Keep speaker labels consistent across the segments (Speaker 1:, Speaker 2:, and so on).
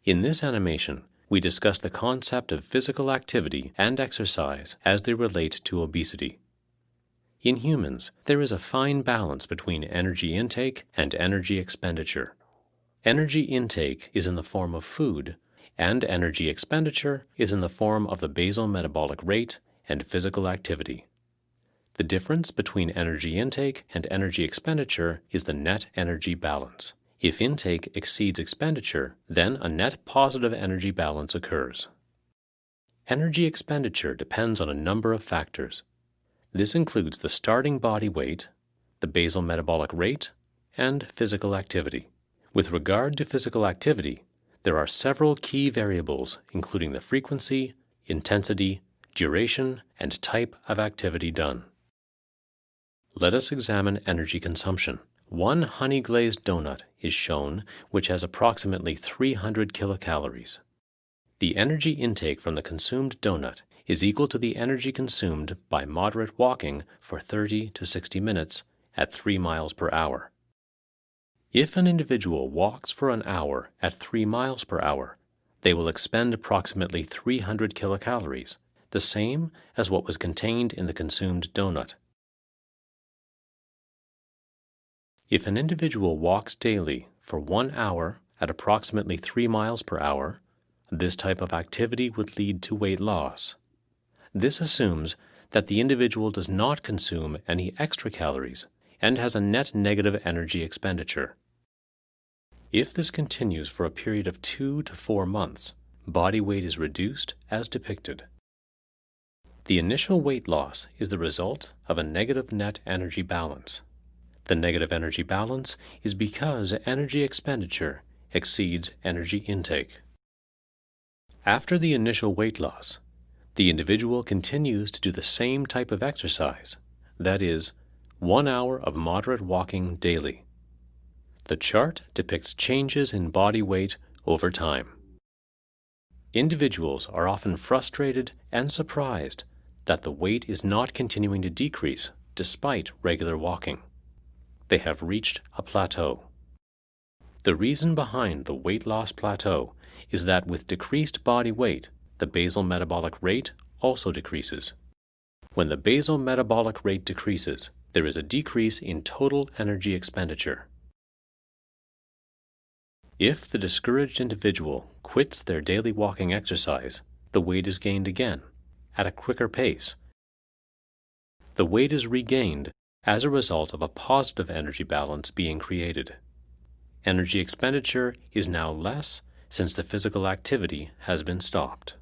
Speaker 1: In this animation, we discuss the concept of physical activity and exercise as they relate to obesity. In humans, there is a fine balance between energy intake and energy expenditure. Energy intake is in the form of food, and energy expenditure is in the form of the basal metabolic rate and physical activity. The difference between energy intake and energy expenditure is the net energy balance. If intake exceeds expenditure, then a net positive energy balance occurs. Energy expenditure depends on a number of factors. This includes the starting body weight, the basal metabolic rate, and physical activity. With regard to physical activity, there are several key variables, including the frequency, intensity, duration, and type of activity done. Let us examine energy consumption. One honey-glazed donut is shown, which has approximately 300 kilocalories. The energy intake from the consumed donut is equal to the energy consumed by moderate walking for 30 to 60 minutes at 3 miles per hour. If an individual walks for an hour at 3 miles per hour, they will expend approximately 300 kilocalories, the same as what was contained in the consumed donut. If an individual walks daily for 1 hour at approximately 3 miles per hour, this type of activity would lead to weight loss. This assumes that the individual does not consume any extra calories and has a net negative energy expenditure. If this continues for a period of 2 to 4 months, body weight is reduced as depicted. The initial weight loss is the result of a negative net energy balance. The negative energy balance is because energy expenditure exceeds energy intake. After the initial weight loss, the individual continues to do the same type of exercise, that is, 1 hour of moderate walking daily. The chart depicts changes in body weight over time. Individuals are often frustrated and surprised that the weight is not continuing to decrease despite regular walking. They have reached a plateau. The reason behind the weight loss plateau is that with decreased body weight, the basal metabolic rate also decreases. When the basal metabolic rate decreases, there is a decrease in total energy expenditure. If the discouraged individual quits their daily walking exercise, the weight is gained again, at a quicker pace. The weight is regained as a result of a positive energy balance being created. Energy expenditure is now less since the physical activity has been stopped.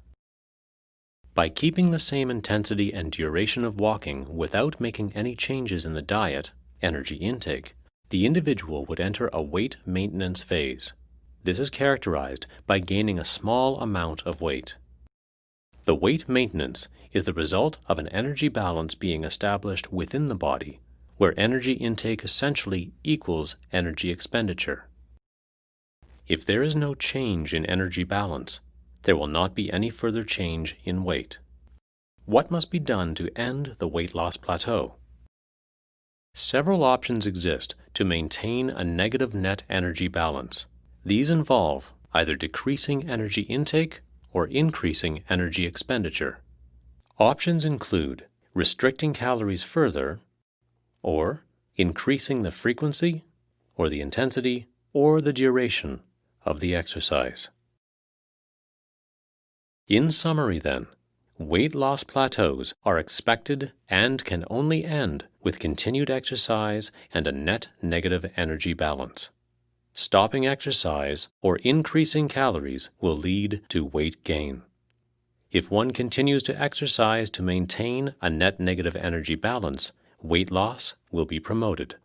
Speaker 1: By keeping the same intensity and duration of walking without making any changes in the diet, energy intake, the individual would enter a weight maintenance phase. This is characterized by gaining a small amount of weight. The weight maintenance is the result of an energy balance being established within the body, where energy intake essentially equals energy expenditure. If there is no change in energy balance, there will not be any further change in weight. What must be done to end the weight loss plateau? Several options exist to maintain a negative net energy balance. These involve either decreasing energy intake or increasing energy expenditure. Options include restricting calories further, or increasing the frequency, or the intensity, or the duration of the exercise. In summary then, weight loss plateaus are expected and can only end with continued exercise and a net negative energy balance. Stopping exercise or increasing calories will lead to weight gain. If one continues to exercise to maintain a net negative energy balance, weight loss will be promoted.